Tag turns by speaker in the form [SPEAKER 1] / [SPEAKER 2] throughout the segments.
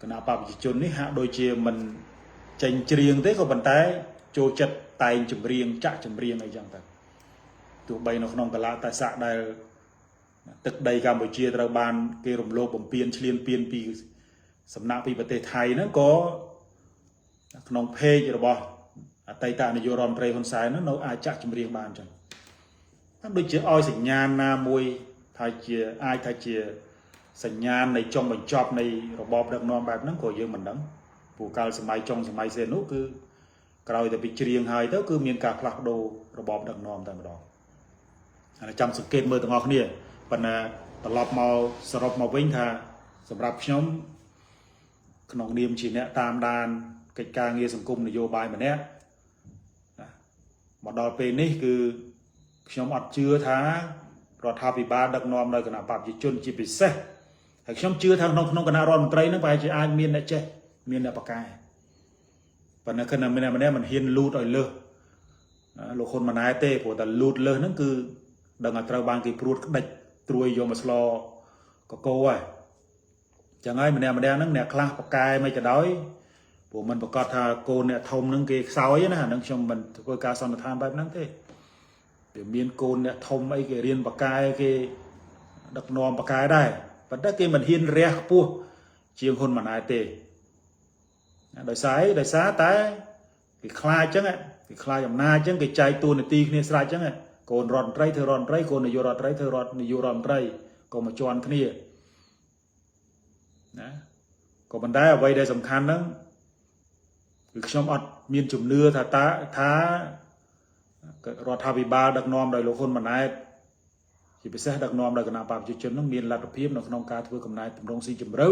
[SPEAKER 1] គណៈបព្វជិជននេះហាក់ដូចជាមិនចេញច្រៀងទេក៏ប៉ុន្តែចូលចិត្តតែងចម្រៀងចាក់ចម្រៀងអីចឹងទៅទោះបីនៅក្នុងកលៈទេសៈដែលទឹកដីកម្ពុជាត្រូវបានគេរំលោភបំពានឈ្លានពានពីសំណាក់ពីប្រទេសថៃហ្នឹងក៏ក្នុងเพจរបស់អតីតនាយករដ្ឋមន្ត្រីហ៊ុនសែនហ្នឹងនៅអាចចាក់ចម្រៀងបានចឹងដូចជាឲ្យសញ្ញាណណាមួយថាជាអាចថាជាសញ្ញាណនៃចុងបញ្ចប់នៃរបបដឹកនាំបែបហ្នឹងក៏យើងមិនដឹងព្រោះកាលសម័យចុងសម័យសៀននោះគឺក្រោយតែពីច្រៀងហើយទៅគឺមានការផ្លាស់ប្ដូររបបដឹកនាំតែម្ដងហើយចាំសង្កេតមើលទាំងអស់គ្នាប៉ុន្តែត្រឡប់មកសរុបមកវិញថាសម្រាប់ខ្ញុំក្នុងនាមជាអ្នកតាមដានកិច្ចការងារសង្គមនយោបាយម្នាក់មកដល់ពេលនេះគឺខ្ញុំអត់ជឿថារដ្ឋាភិបាលដឹកនាំដោយគណៈបព្វជិជនជាពិសេសហើយខ្ញុំជឿថាក្នុងគណៈរដ្ឋមន្ត្រីហ្នឹងប្រហែលជាអាចមានអ្នកចេះមានអ្នកបកកែប៉ុន្តែគណៈម្នាក់មិនហ៊ានលូតឲ្យលើសលោកហ៊ុនម៉ាណែតទេព្រោះតែលូតលើសហ្នឹងគឺដឹងថាត្រូវបានគេព្រួតក្តិចត្រួយយកមកស្លកកោហើយចឹងហើយម្នាក់ហ្នឹងអ្នកខ្លះបកកែមិនក៏ដោយព្រោះมันប្រកាសថាកូនអ្នកធំហ្នឹងគេខ្សោយណាហ្នឹងខ្ញុំមិនធ្វើការសន្និដ្ឋានបែបហ្នឹងទេវាមានកូនអ្នកធំអីគេរៀនបកកែគេដឹកនាំបកកែដែរប៉ុន្តែគេមិនហ៊ានរះខ្ពស់ជាងហ៊ុនម៉ាណែតទេដោយសារតែគេខ្លាចចឹងគេខ្លាចអំណាចចឹងគេចែកតួនាទីគ្នាស្រេចចឹងកូនរដ្ឋមន្ត្រីធ្វើរដ្ឋមន្ត្រីកូននាយករដ្ឋមន្ត្រីធ្វើនាយករដ្ឋមន្ត្រីក៏មកជន់គ្នាណាក៏ប៉ុន្តែអ្វីដែលសំខាន់ហ្នឹងគឺខ្ញុំអត់មានជំនឿថារដ្ឋាភិបាលដឹកនាំដោយលោកហ៊ុនម៉ាណែតជាពិសេសដឹកនាំដោយគណៈបព្វជិជននឹងមានលទ្ធភាពនៅក្នុងការធ្វើកំណែទម្រង់ស៊ីជម្រៅ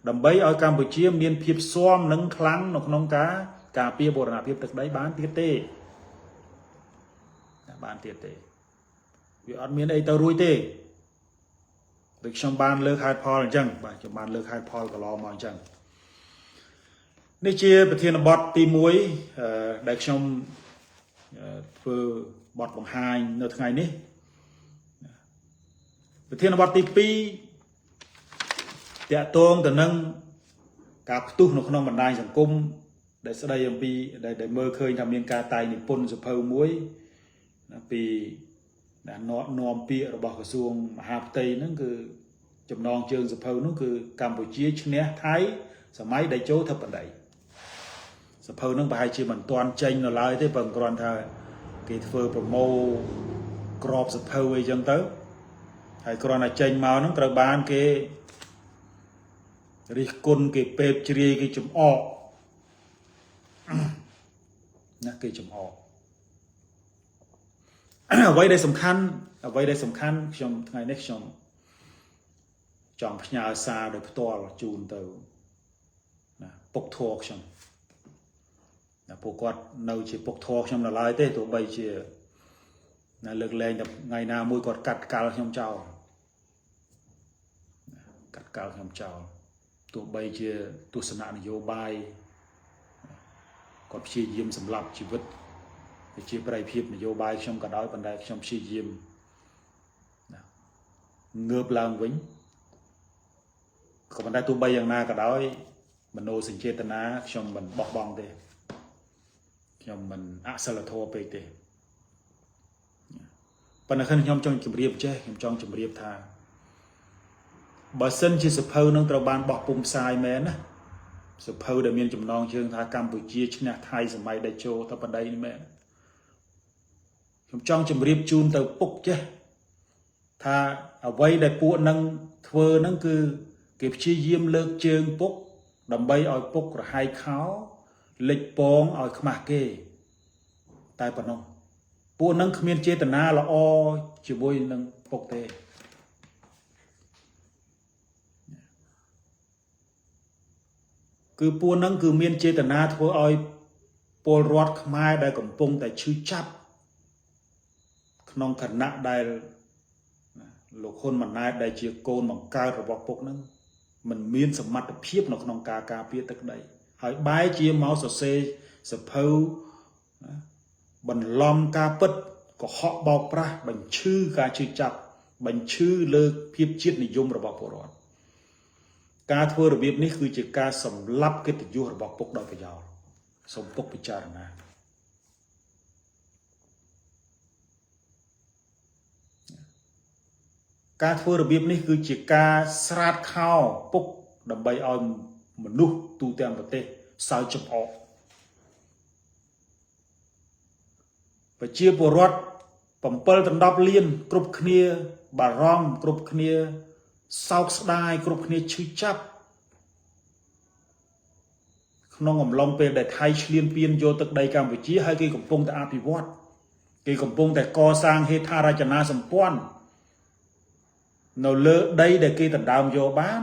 [SPEAKER 1] ដើម្បីឲ្យកម្ពុជាមានភាពស៊ាំនិងខ្លាំងនៅក្នុងការពារបូរណភាពទឹកដីបានទៀតទេវាអត់មានអីទៅរួចទេដូចខ្ញុំបានលើកហេតុផលអញ្ចឹងបាទខ្ញុំបានលើកហេតុផលកន្លងមកអញ្ចឹងនេះជាប្រធានបទទី1ដែលខ្ញុំធ្វើបទបង្ហាញនៅថ្ងៃនេះប្រធានបទទី2តាក់ទងទៅនឹងការផ្ទុះនៅក្នុងបណ្ដាញសង្គមដែលស្ដីអំពីដែលមើលឃើញថាមានការតែងនិពន្ធសភៅមួយពីនាំពាក្យរបស់ក្រសួងមហាផ្ទៃហ្នឹងគឺចំណងជើងសភៅនោះគឺកម្ពុជាឈ្នះថៃសម័យតេជោធិបតីសភៅហ្នឹងប្រហែលជាមិនទាន់ចេញនៅឡើយទេប៉ុន្តែគ្រាន់ថាគេធ្វើប្រម៉ូក្របសភៅអីចឹងទៅហើយគ្រាន់តែចេញមកហ្នឹងត្រូវបានគេរិះគន់គេពេបជ្រាយគេចំអកណាគេចំអកអ្វីដែលសំខាន់ខ្ញុំថ្ងៃនេះខ្ញុំចង់ផ្ញើសារដោយផ្ទាល់ជូនទៅណាពុកធរខ្ញុំណាពួកគាត់នៅជាពុកធរខ្ញុំនៅឡើយទេទោះបីជាណាលើកលែងតែថ្ងៃណាមួយគាត់កាត់កាល់ខ្ញុំចោលទោះបីជាទស្សនៈនយោបាយគាត់ព្យាយាមសម្លាប់ជីវិតជាប្រតិភិបនយោបាយខ្ញុំក៏ដោយប៉ុន្តែខ្ញុំព្យាយាមងើបឡើងវិញក៏ប៉ុន្តែទោះបីយ៉ាងណាក៏ដោយមនោសញ្ចេតនាខ្ញុំមិនបោះបង់ទេខ្ញុំមិនអសិលធម៌ពេកទេប៉ុន្តែខ្ញុំចង់ជម្រាបថាបើសិនជាសភៅនឹងត្រូវបានបោះពុម្ពផ្សាយមែនណាសភៅដែលមានចំណងជើងថាកម្ពុជាឈ្នះថៃសម័យតេជោធិបតីនេះមែនខ្ញុំចង់ជម្រាបជូនទៅពុកចេះថាអ្វីដែលពួកនឹងធ្វើហ្នឹងគឺគេព្យាយាមលើកជើងពុកដើម្បីឲ្យពុករហែកខោលិចពងឲ្យខ្មាស់គេតែប៉ុណ្ណោះពួកនឹងគ្មានចេតនាល្អជាមួយនឹងពុកទេគឺពួកនឹងគឺមានចេតនាធ្វើឲ្យពលរដ្ឋខ្មែរដែលកំពុងតែឈឺចាប់ក្នុងគណៈដែលលោកហ៊ុនម៉ាណែតដែលជាកូនបង្កើតរបស់ពុកនឹងមិនមានសមត្ថភាពនៅក្នុងការការពារទឹកដីហើយបែរជាមកសរសេរសភៅបន្លំការពិតកុហកបោកប្រាស់បញ្ឈឺការឈឺចាប់បញ្ឈឺលើភាពជាតិនិយមរបស់ពលរដ្ឋ ការធ្វើរបៀបនេះគឺជាការសម្លាប់កិត្តិយសរបស់ពុកដោយប្រយោលសូមពុកពិចារណាការធ្វើរបៀបនេះគឺជាការស្រាតខោពុកដើម្បីឲ្យមនុស្សទូទាំងប្រទេសសើចចំអកប្រជាពលរដ្ឋ7 ដណ្ដប់លានគ្រប់គ្នាបារម្ភគ្រប់គ្នាសោកស្ដាយគ្រប់គ្នាឈឺចាប់ក្នុងអំឡុងពេលដែលថៃឈ្លានពានយកទឹកដីកម្ពុជាហើយគេកំពុងតែអភិវឌ្ឍគេកំពុងតែកសាងហេដ្ឋារចនាសម្ព័ន្ធនៅលើដីដែលគេដណ្ដើមយកបាន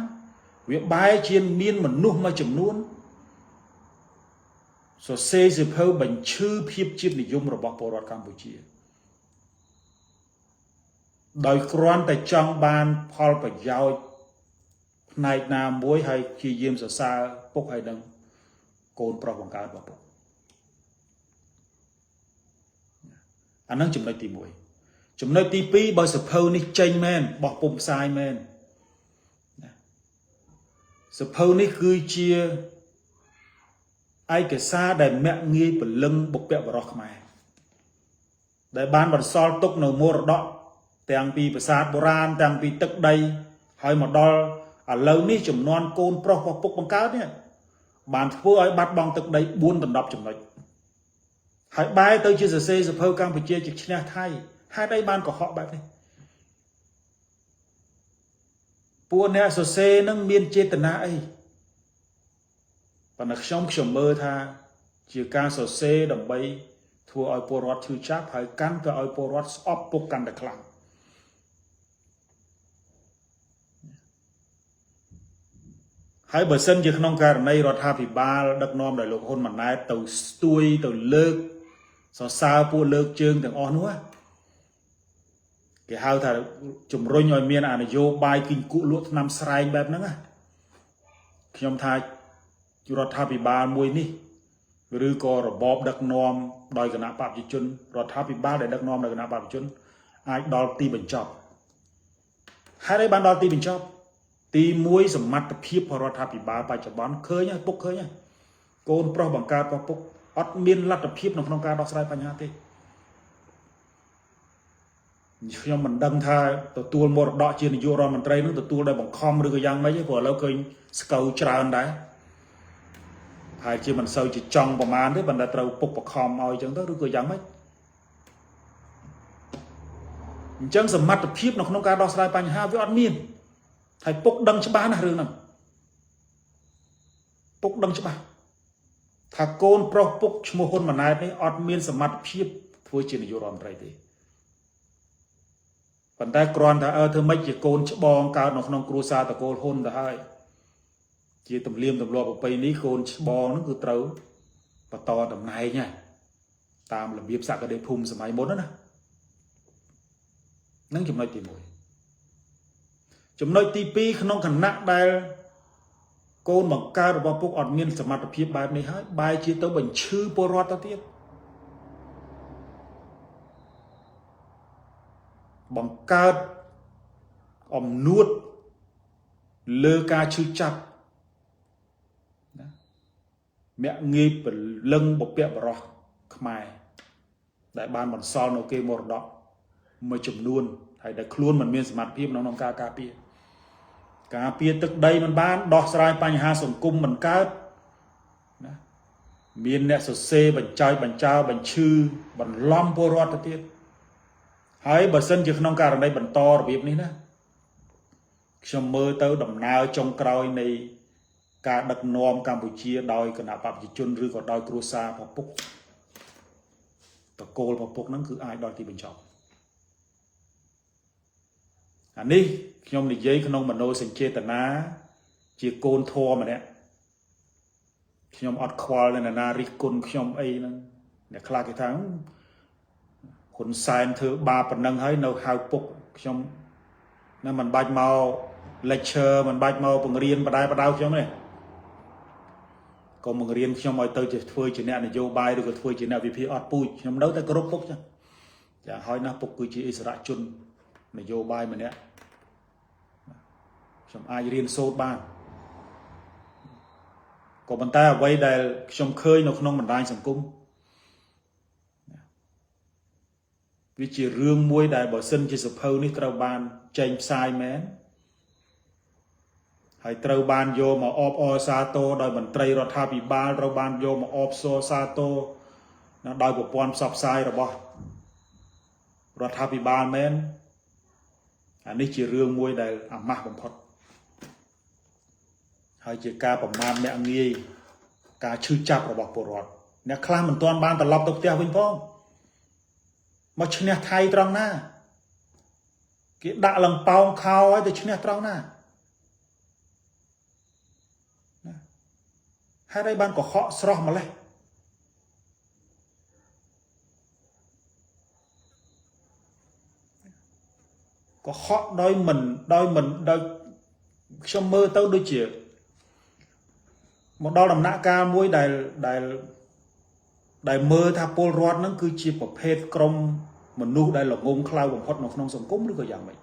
[SPEAKER 1] វាបែរជាមានមនុស្សមួយចំនួនសរសេរសៀវភៅបញ្ឈឺភាពជាតិនិយមរបស់ពលរដ្ឋកម្ពុជាដោយគ្រាន់តែចង់បានផលប្រយោជន៍ផ្នែកណាមួយហើយព្យាយាមសរសើរពុកហើយនឹងកូនប្រុសបង្កើតរបស់ពុកអានឹងចំណុចទី1ចំណុចទី2បើសភៅនេះចេញមែនបោះពុំផ្សាយមែនសភៅនេះគឺជាឯកសារដែលមាក់ងាយពលឹងបុព្វបុរសខ្មែរដែលបានបន្សល់ទុកនៅមរតកទាំងពីប្រាសាទបុរាណទាំងពីទឹកដីហើយមកដល់ឥឡូវនេះចំនួនកូនប្រុសរបស់ពុកបង្កើតនេះបានធ្វើឲ្យបាត់បង់ទឹកដី4 ដណ្ដប់ចំណុចហើយបែរទៅជាសរសេរសភៅកម្ពុជាជាឈ្នះថៃហេតុអីបានកុហកបែបនេះពួកអ្នកសរសេរនឹងមានចេតនាអីប៉ុន្តែខ្ញុំមើលថាជាការសរសេរដើម្បីធ្វើឲ្យពលរដ្ឋឈឺចាប់ហើយកាន់ទៅឲ្យពលរដ្ឋស្អប់ពុកកាន់តែខ្លាំងហើយបើសិនជាក្នុងករណីរដ្ឋាភិបាលដឹកនាំដោយលោកហ៊ុនម៉ាណែតទៅស្ទួយទៅលើកសរសើរពួកលើកជើងទាំងអស់នោះគេហៅថាជំរុញឲ្យមាននយោបាយគិញគក់លក់ថ្នាំស្រែងបែបហ្នឹងខ្ញុំថារដ្ឋាភិបាលមួយនេះឬក៏របបដឹកនាំដោយគណៈបព្វជិជនរដ្ឋាភិបាលដែលដឹកនាំដោយគណៈបព្វជិជនអាចដល់ទីបញ្ចប់ហេតុអីបានដល់ទីបញ្ចប់ទី1សមត្ថភាពរដ្ឋាភិបាលបច្ចុប្បន្នឃើញហើយពុកឃើញហើយកូនប្រុសបង្កើតរបស់ពុកអត់មានលទ្ធភាពនៅក្នុងការដោះស្រាយបញ្ហាទេខ្ញុំមិនដឹងថាទទួលមរតកជានាយករដ្ឋមន្ត្រីនឹងទទួលដោយបង្ខំឬក៏យ៉ាងម៉េចទេព្រោះឥឡូវឃើញស្កូវច្រើនដែរហើយជាមិនសូវជាចង់ប្រមាណទេប៉ុន្តែត្រូវពុកបង្ខំឲ្យអញ្ចឹងទៅឬក៏យ៉ាងម៉េចអញ្ចឹងសមត្ថភាពនៅក្នុងការដោះស្រាយបញ្ហាវាអត់មានហើយពុកដឹងច្បាស់ណាស់រឿងហ្នឹងពុកដឹងច្បាស់ថាកូនប្រុសពុកឈ្មោះហ៊ុនម៉ាណែតនេះអត់មានសមត្ថភាពធ្វើជានាយករដ្ឋមន្ត្រីទេប៉ុន្តែគ្រាន់តែធ្វើម៉េចជាកូនច្បងកើតនៅក្នុងគ្រួសារតកូលហ៊ុនទៅហើយជាទំនៀមទម្លាប់ប្រពៃណីកូនច្បងហ្នឹងគឺត្រូវបន្តតំណែងតាមរបៀបសក្តិភូមិសម័យមុនណានឹងចំណុចទី1ចំណុចទី2ក្នុងគណៈដែលកូនបង្កើតរបស់ពុកអត់មានសមត្ថភាពបែបនេះហើយបែរជាទៅបញ្ឈឺពលរដ្ឋទៅទៀតបង្កើតអំនួតលើការឈឺចាប់មាក់ងាយពលឹងបុព្វបុរសខ្មែរដែលបានបន្សល់នៅគេមរតកមួយចំនួនហើយដែលខ្លួនមិនមានសមត្ថភាពក្នុងការការពារទឹកដីមិនបានដោះស្រាយបញ្ហាសង្គមមិនកើតណាមានអ្នកសរសេរបញ្ចើបញ្ឈឺបន្លំពលរដ្ឋទៅទៀតហើយបើសិនជាក្នុងករណីបន្តរបៀបនេះណាខ្ញុំមើលទៅដំណើរចុងក្រោយនៃការដឹកនាំកម្ពុជាដោយគណៈបព្វជិជនឬក៏ដោយគ្រួសាររបស់ពុកតកូលរបស់ពុកហ្នឹងគឺអាចដល់ទីបញ្ចប់អានេះខ្ញុំនិយាយក្នុងមโนសញ្ចេតនាជាកូនធម៌ម្នាក់ខ្ញុំអត់ខ្វល់នៅណារិះគន់ខ្ញុំអីហ្នឹងអ្នកខ្លះគេថាហ៊ុនសែនធ្វើបាបប៉ុណ្ណឹងហើយនៅហៅពុកខ្ញុំណាមិនបាច់មក lecture មិនបាច់មកបង្រៀនបដៅខ្ញុំទេក៏បង្រៀនខ្ញុំឲ្យទៅជាធ្វើជាអ្នកនយោបាយឬក៏ធ្វើជាអ្នកវិភាគអត់ពូជខ្ញុំនៅតែគោរពពុកចឹងចាហើយណាពុកគឺជាអិសរាជជននយោបាយម្នាក់ខ្ញុំអាចរៀនសូត្របាន ក៏ប៉ុន្តែអ្វីដែលខ្ញុំឃើញនៅក្នុងបណ្ដាញសង្គមវាជារឿងមួយដែលបើសិនជាសភៅនេះត្រូវបានចែងផ្សាយមែនហើយត្រូវបានយកមកអបអរសាទរដោយមន្ត្រីរដ្ឋាភិបាលត្រូវបានយកមកអបសរសាទរដោយប្រព័ន្ធផ្សព្វផ្សាយរបស់រដ្ឋាភិបាលមែនអានេះជារឿងមួយដែលអាម៉ាស់បំផុតហើយជាការប្រមាថអ្នកងាយការឈឺចាប់របស់ពលរដ្ឋអ្នកខ្លះមិនទាន់បានត្រឡប់ទៅផ្ទះវិញផងមកឈ្នះថៃត្រង់ណាគេដាក់លំប៉ោងខោឲ្យទៅឈ្នះត្រង់ណាហើយđâyបានកុហកស្រស់ម្លេះកុហកដោយខ្ញុំមើលទៅដូចជាមកដល់ដំណាក់កាលមួយដែលមើលថាពលរដ្ឋហ្នឹងគឺជាប្រភេទក្រុមមនុស្សដែលល្ងងខ្លៅបំផុតនៅក្នុងសង្គមឬក៏យ៉ាងម៉េច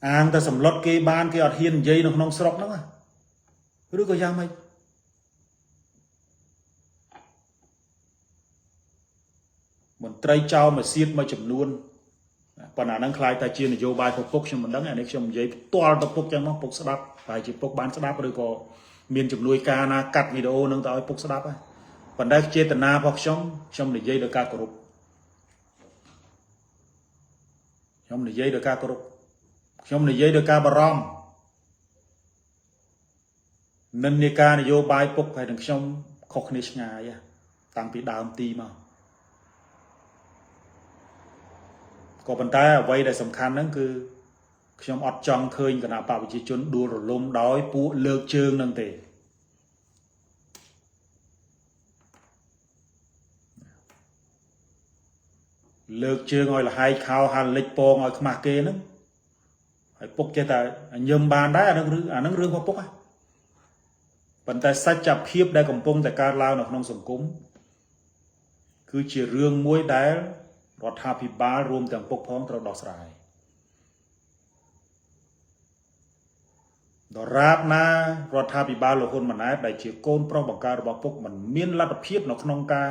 [SPEAKER 1] អាងតែសម្លុតគេបានគេអត់ហ៊ាននិយាយនៅក្នុងស្រុកហ្នឹងឬក៏យ៉ាងម៉េចមន្ត្រីចៅមកសៀតមួយចំនួនប៉ុន្តែហ្នឹងខ្លាយតែជានយោបាយពុកខ្ញុំមិនដឹងអានេះខ្ញុំនិយាយផ្ទាល់ទៅពុកចឹងមកពុកស្ដាប់ហើយជាពុកបានស្ដាប់ឬក៏មានជំនួយការណាកាត់វីដេអូនឹងទៅឲ្យពុកស្ដាប់ហ្នឹងប៉ុន្តែចេតនារបស់ខ្ញុំនិយាយដោយការគោរពខ្ញុំនិយាយដោយការគោរពខ្ញុំនិយាយដោយការបារម្ភនិន្នាការនយោបាយពុកហើយនឹងខ្ញុំខុសគ្នាឆ្ងាយតាំងពីដើមទីមកក៏ប៉ុន្តែអ្វីដែលសំខាន់ហ្នឹងគឺខ្ញុំអត់ចង់ឃើញគណៈបព្វជិជនដួលរលំដោយពួកលើកជើងហ្នឹងទេលើកជើងឲ្យលហែកខោហាលលិចពងឲ្យខ្មាស់គេហ្នឹងហើយពុកចេះតែញឹមបានដែរអាហ្នឹងរឿងរបស់ពុកហ្នឹងប៉ុន្តែសច្ចភាពដែលកំពុងតែកើតឡើងនៅក្នុងសង្គមគឺជារឿងមួយដែលរដ្ឋាភិបាលរួមទាំងពុកផងត្រូវដោះស្រាយដរាបណារដ្ឋាភិបាលលោកហ៊ុនម៉ាណែតដែលជាកូនប្រុសបង្ការរបស់ពុកមិនមានលទ្ធភាពនៅក្នុងការ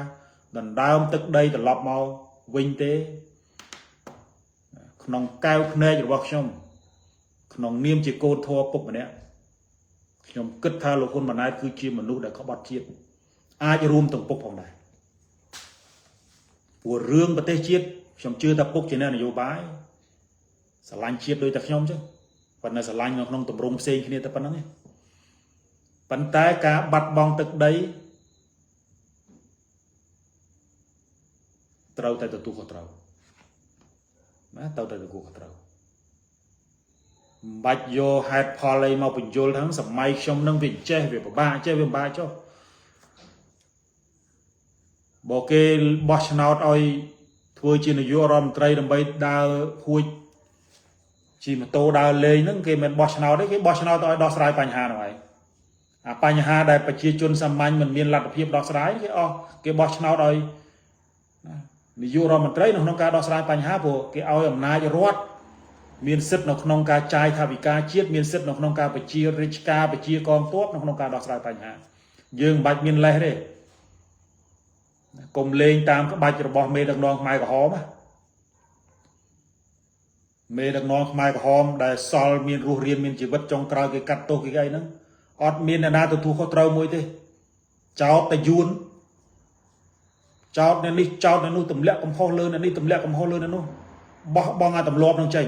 [SPEAKER 1] ដណ្ដើមទឹកដីត្រឡប់មកវិញទេក្នុងកែវភ្នែករបស់ខ្ញុំក្នុងនាមជាកូនធម៌ពុកម្នាក់ខ្ញុំគិតថាលោកហ៊ុនម៉ាណែតគឺជាមនុស្សដែលក្បត់ជាតិអាចរួមទាំងពុកផងដែរព្រោះរឿងប្រទេសជាតិខ្ញុំជឿថាពុកជាអ្នកនយោបាយស្រឡាញ់ជាតិដូចតែខ្ញុំចឹងប៉ុន្តែស្រឡាញ់នៅក្នុងទម្រង់ផ្សេងគ្នាតែប៉ុណ្្នឹងឯងប៉ុន្តែការបាត់បង់ទឹកដីត្រូវតែទទួលខុសត្រូវណាត្រូវតែទទួលខុសត្រូវមិនបាច់យកហេតុផលអីមកបញ្យល់ហ្នឹងសម័យខ្ញុំនឹងវាចេះវាពិបាកចេះវាពិបាកចុះបើគេបោះឆ្នោតឲ្យធ្វើជានាយករដ្ឋមន្ត្រីដើម្បីដើរហួចជិះម៉ូតូដើរលេងហ្នឹងគេមិនបោះឆ្នោតទេគេបោះឆ្នោតឲ្យដោះស្រាយបញ្ហាហ្នឹងហើយអាបញ្ហាដែលប្រជាជនសាមញ្ញមិនមានលទ្ធភាពដោះស្រាយគេបោះឆ្នោតឲ្យនាយករដ្ឋមន្ត្រីនៅក្នុងការដោះស្រាយបញ្ហាព្រោះគេឲ្យអំណាចរដ្ឋមានសិទ្ធិនៅក្នុងការចាយថវិកាជាតិមានសិទ្ធិនៅក្នុងការបញ្ជារាជការបញ្ជាកងទ័ពនៅក្នុងការដោះស្រាយបញ្ហាយើងមិនបាច់មានលេសទេកុំលេងតាមក្បាច់របស់មេដឹកនាំខ្មែរក្រហមមេដឹកនាំខ្មែរក្រហមដែលសល់មានរស់រានមានជីវិតចុងក្រោយគេកាត់ទោសគេអីហ្នឹងអត់មានអ្នកណាទទួលខុសត្រូវមួយទេចោតតែយួនចោតនៅនេះចោតនៅនោះទម្លាក់កំហុសលើនៅនេះទម្លាក់កំហុសលើនៅនោះបោះបង់អាទម្លាប់នឹងចេញ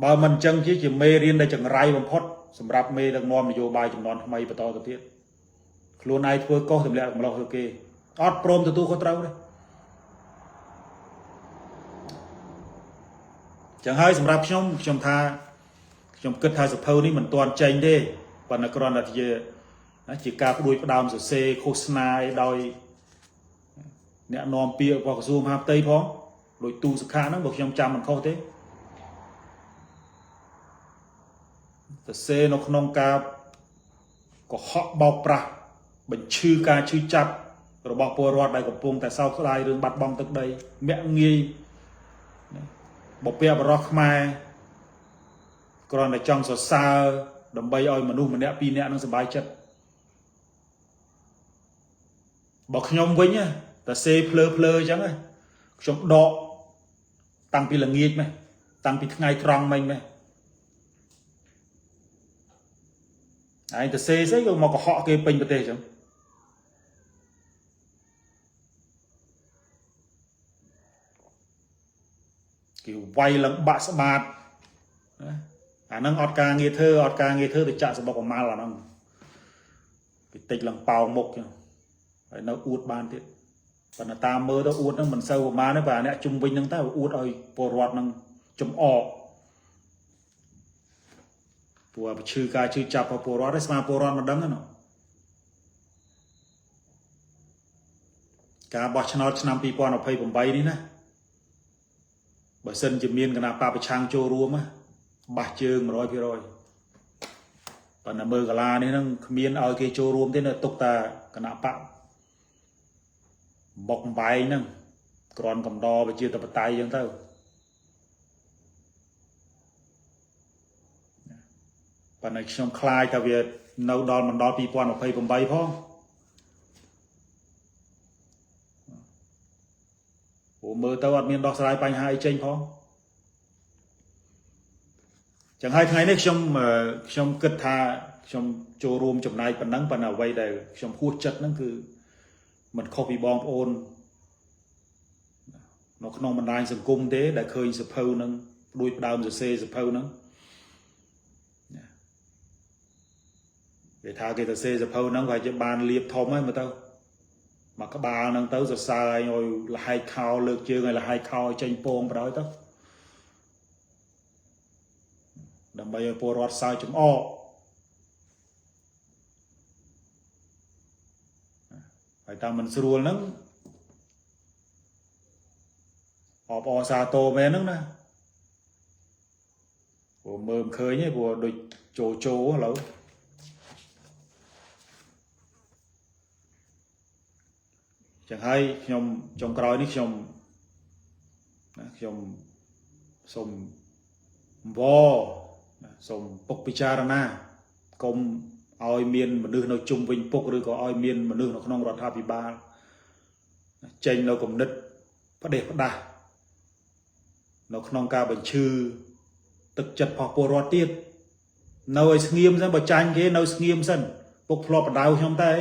[SPEAKER 1] បើមិនអញ្ចឹងជាមេរៀនដែលចង្រៃបំផុតសម្រាប់មេដឹកនាំនយោបាយចំនួនថ្មីបន្តទៅទៀតខ្លួនឯងធ្វើកុសទម្លាក់កំឡុះលើគេអត់ព្រមទទួលខុសត្រូវទេចឹងហើយសម្រាប់ខ្ញុំថាខ្ញុំគិតថាសភៅនេះមិនទាន់ចេញទេប៉ុន្តែគ្រាន់តែជាការផ្ដួចផ្ដើមសរសេរឃោសនាឲ្យដោយអ្នកនាំពាក្យរបស់ក្រសួងមហាផ្ទៃផងដោយទូសុខាហ្នឹងបើខ្ញុំចាំមិនខុសទេសរសេរនៅក្នុងការកុហកបោកប្រាស់បញ្ឈឺការឈឺចាប់របស់ពលរដ្ឋដែលកំពុងតែសោកស្ដាយរឿងបាត់បង់ទឹកដីមាក់ងាយបព្វបរោះខ្មែរ គ្រាន់តែចង់សរសើរដើម្បីឲ្យមនុស្សម្នាក់ពីរនាក់នឹងសប្បាយចិត្តបើខ្ញុំវិញតែសេភ្លើអញ្ចឹងខ្ញុំដកតាំងពីល្ងាចមកតាំងពីថ្ងៃត្រង់មិញមកឯងទៅសេស្អីក៏មកកុហកគេពេញប្រទេសអញ្ចឹងគេវាយឡើងបាក់ស្បាតអាហ្នឹងអត់ការងារធ្វើទៅចាក់សបុកកម៉ាល់អាហ្នឹងគេតិចឡើងប៉ោងមុខចឹងហើយនៅអួតបានទៀតប៉ុន្តែតាមមើលទៅអួតហ្នឹងមិនសូវប្រហែលទេបើអ្នកជុំវិញហ្នឹងទៅអួតឲ្យពលរដ្ឋហ្នឹងចំអកព្រោះឈឺការឈឺចាប់របស់ពលរដ្ឋឯស្មាពលរដ្ឋមិនដឹងទេការបោះឆ្នោតឆ្នាំ2028នេះណាបើសិនជាមានគណៈបព្វប្រឆាំងចូលរួមបាសជើង 100% ប៉ុន្តែមើលកាលានេះហ្នឹងគ្មានឲ្យគេចូលរួមទេនៅទុកតាគណៈបព្វបុកបែងហ្នឹងគ្រាន់កំដរប្រជាធិបតេយ្យអញ្ចឹងទៅប៉ុន្តែខ្ញុំខ្លាចថាវានៅដល់មិនដល់2028ផងព្រោះមើលទៅអត់មានដោះស្រាយបញ្ហាអីចេញផងចឹងហើយថ្ងៃនេះខ្ញុំគិតថាខ្ញុំចូលរួមចំណែកប៉ុណ្ណឹងប៉ុន្តែអ្វីដែលខ្ញុំហួសចិត្តហ្នឹងគឺមិនខុសពីបងប្អូននៅក្នុងបណ្ដាញសង្គមទេដែលឃើញសភៅហ្នឹងដួចផ្ដើមសរសេរសភៅហ្នឹងគេថាគេទៅសេសភៅហ្នឹងក៏ជាបានលៀបធំហើយមើលទៅមកក្បាលហ្នឹងទៅសរសើរឲ្យលហែកខោលើកជើងឲ្យលហែកខោចេញពងបដ ாய் ទៅដើម្បីឲ្យពលរដ្ឋសើចចំអកហើយតាមមិនស្រួលហ្នឹងអបអសាទរមែនហ្នឹងណាព្រោះមើលមិនឃើញទេព្រោះដូចចូលឥឡូវចឹងហើយខ្ញុំចុងក្រោយនេះខ្ញុំសូមសូមពុកពិចារណាកុំឲ្យមានមនុស្សនៅជុំវិញពុកឬក៏ឲ្យមានមនុស្សនៅក្នុងរដ្ឋាភិបាលចេញនៅគំនិតផ្ដេសផ្ដាស់នៅក្នុងការបញ្ឈឺទឹកចិត្តរបស់ពលរដ្ឋទៀតនៅឲ្យស្ងៀមសិនបើចាញ់គេនៅស្ងៀមសិនពុកធ្លាប់បដៅខ្ញុំតែ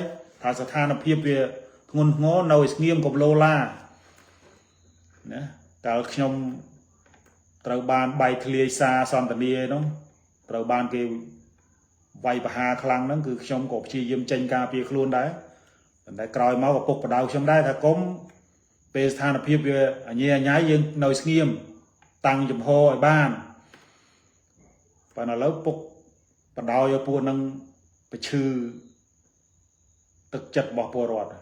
[SPEAKER 1] ថាស្ថានភាពវាធ្ងន់ធ្ងរនៅឲ្យស្ងៀមកុំលោឡាណាកាលខ្ញុំត្រូវបានបែកធ្លាយសារសន្តានាហ្នឹងត្រូវបានគេវាយប្រហារខ្លាំងហ្នឹងគឺខ្ញុំក៏ព្យាយាមចេញការពារខ្លួនដែរប៉ុន្តែក្រោយមកក៏ពុកបដៅខ្ញុំដែរថាកុំពេលស្ថានភាពវាអញ្ញាយើងនៅស្ងៀមតាំងចំហឲ្យបានប៉ុន្តែឥឡូវពុកបដៅឲ្យពួកហ្នឹងប្រឈឺទឹកចិត្តរបស់ពលរដ្ឋ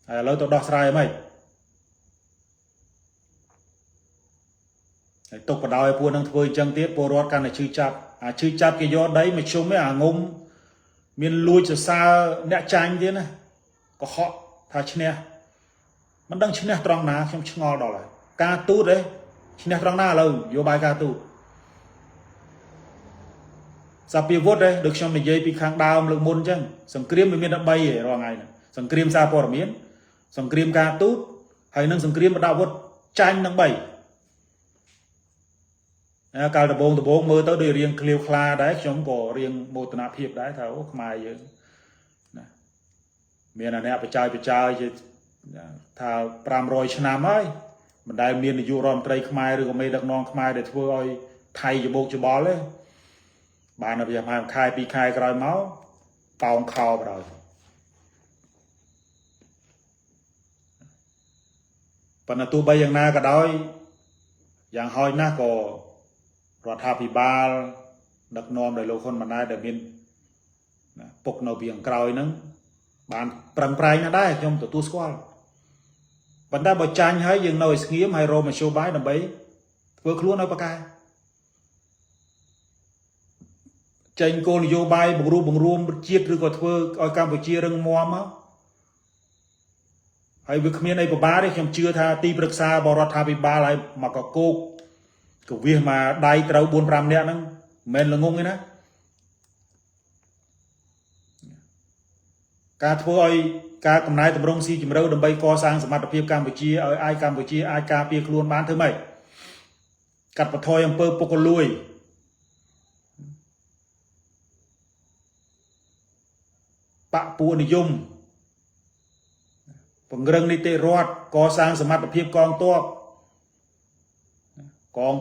[SPEAKER 1] ហើយឥឡូវទៅដោះស្រាយហ្មងហើយទុកបដ ாய் ពួកនឹងធ្វើអញ្ចឹងទៀតពលរដ្ឋកាន់តែឈឺចាប់ឈឺចាប់គេយកដីមកជុំឯអាងុំមានលួចសរសើរអ្នកចាញ់ទៀតណាកុហកថាឈ្នះមិនដឹងឈ្នះត្រង់ណាខ្ញុំឆ្ងល់ដល់ហើយការទូតឈ្នះត្រង់ណាឥឡូវយោបាយការទូតសាពីវុធដូចខ្ញុំនិយាយពីខាងដើមលើកមុនអញ្ចឹងសង្គ្រាមវាមានតែ3ឯងរាល់ថ្ងៃហ្នឹងសង្គ្រាមសារព័ត៌មានសង្គ្រាមការទូតហើយនិងសង្គ្រាមបដាវុធចាញ់នឹង3កាលដំបូងមើលទៅដូចរៀងឃ្លាវខ្លាដែរខ្ញុំក៏រៀងមោទនភាពដែរថាអូខ្មែរយើងណាមានអាអ្នកបច្ច័យជាថា500ឆ្នាំហើយមិនដែលមាននាយករដ្ឋមន្ត្រីខ្មែរឬក៏មេដឹកនាំខ្មែរដែលធ្វើឲ្យថៃច្បោកច្បល់ទេបានតែប្រហែលខែ2ខែក្រោយមកប៉ោងខោបដ ாய் ប៉ុន្តែទោះបីយ៉ាងណាក៏ដោយយ៉ាងហោចណាស់ក៏រដ្ឋាភិបាលដឹកនាំដោយលោកហ៊ុនម៉ាណែតដែលមានពុកនៅពីខាងក្រោយហ្នឹងបានប្រឹងប្រែងណាស់ដែរខ្ញុំទទួលស្គាល់ប៉ុន្តែបើចាញ់ហើយយើងនៅឲ្យស្ងៀមហើយរកមធ្យោបាយដើម្បីធ្វើខ្លួនឲ្យប្រកែចេញគោលនយោបាយបង្រួមជាតិឬក៏ធ្វើឲ្យកម្ពុជារឹងមាំមកហើយវាគ្មានអីពិបាកទេខ្ញុំជឿថាទីប្រឹក្សាបរដ្ឋាភិបាលហើយមកកកោកកវិសមកដៃត្រូវ 4-5 នាក់ហ្នឹង men là ngung ấy nè cả thôi cả cầm nai tầm rong si chìm râu đầm bay co sang sầm mặt phiêu Campuchia ở ai Campuchia ai ca pia luôn bán thứ mày cắt vào thôi em pơ poko lui bạ pu ni dung bằng rừng đi tê rót co sang sầm mặt phiêu con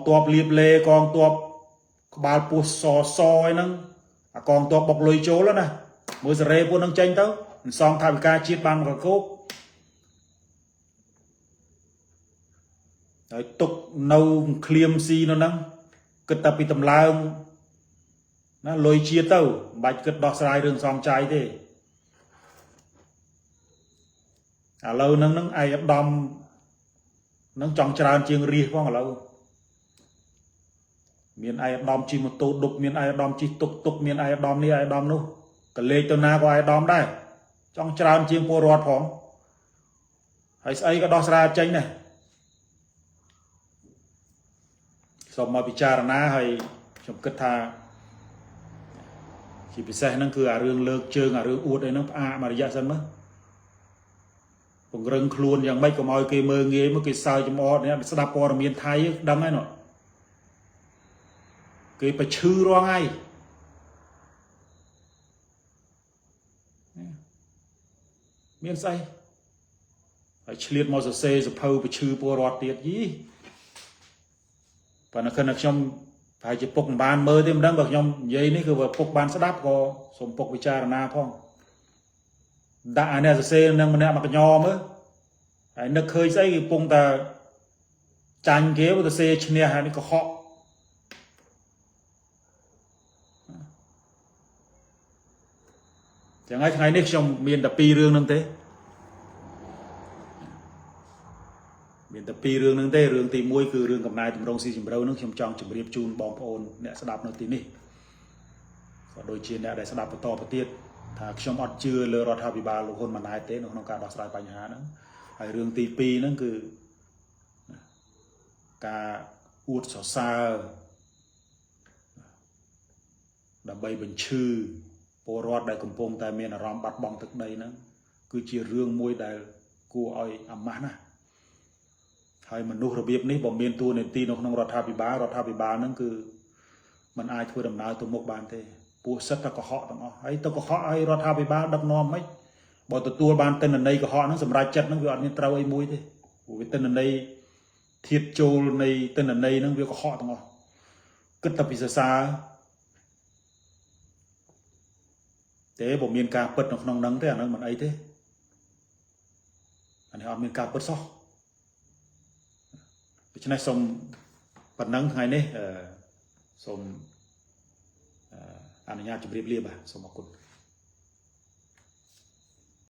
[SPEAKER 1] tuop liệp lê con tuop bao pu so ấy nâng con tuop bọc lùi chỗ đó nè mới giờ rê pu nâng tranh tao xong tham ca chiết băng và cốt tục nâu kliêm si nó nâng cực tập bị tầm lao nó lôi chia tàu bạch cực đọc sai rừng xong trái thế lâu nâng ai ấp đom nâng trong tràn chiêng ri phong ở lâu miền ai ấp đom chi một tô đục miền ai ấp đom chi tục miền ai ấp đom ni ai đom nu cả lê tơ na có ai đom đây trong tràn chiêng po rọt phong hay ấy có đo ra tranh này xong mà bị cha na hay trong kết tha chỉ bị xe nó cứ rương lược chơi rương uất đấy nó mà ra sân mất còn rừng luônอย่างmấy cái mồi cái mơ nghe mấy cái sao cho mò này sẽ đạp qua miền Thái đâm ấy nọ cái phải chư ra ngay miền say phải liệt mò giờ xe giờ phâu phải chư po rọt tiệt gì và nó khẩn trong phải chỉ phục bàn mơ thêm đang bậc trong giấy nàyคือphục bàn sẽ đáp có sôm phục với cha na phong đã này giờ xe đang mình mặc nho mới nó khơi say phong ta tranh kế của ta xe trên này hay có họ chẳng ai ngày nay trong miền tập pi rương năng thế miền tập pi rương năng thế rương tì môiคือrương cầm nai tụm rong si chìm râu nước trong trong chìm riệp chun bong ôn nè sẽ đạp nó tí ní và đôi chiên nè để sẽ đạp to một tiết thà trong ọt chưa lơ rọt hào bị bà lục hôn mà nai tế nó không cả đọt sai bài nhà nữa hay rương tì pi nóคือcả uất sò sa đầm bay bình chư po rọt đại cầm pông tại miền róm bát bong thực đây nó cứ chia rương môi đại cua oi ẩm mát nè hayมันนูระเบียบนี้บ่เมียนตัวในตีนของรถทาบิบานั่นคือมันอายทั่วดำนาตัวมกบานเตปูสัตตะกะเหาะต้องไอ้ตะกะเหาะไอ้รถทาบิบาดักนอมไม่บ่ตัวบานเต้นในกะเหาะนั้นสำหรับจัดนั้นวิอันนี้เตาไอ้มวยเตวิเต้นในเทียบโจในเต้นในนั้นวิกะเหาะต้องกึศตะปิศาแต่บ่เมียนกาเปิดนอกน้องนั้นแต่อันนั้นมันไอ้เตอันนี้เมียนกาเปิดซอฉะนั้นสมปัจนังไงเนี่ยสมอนุญาตจะเรียบสมคุณ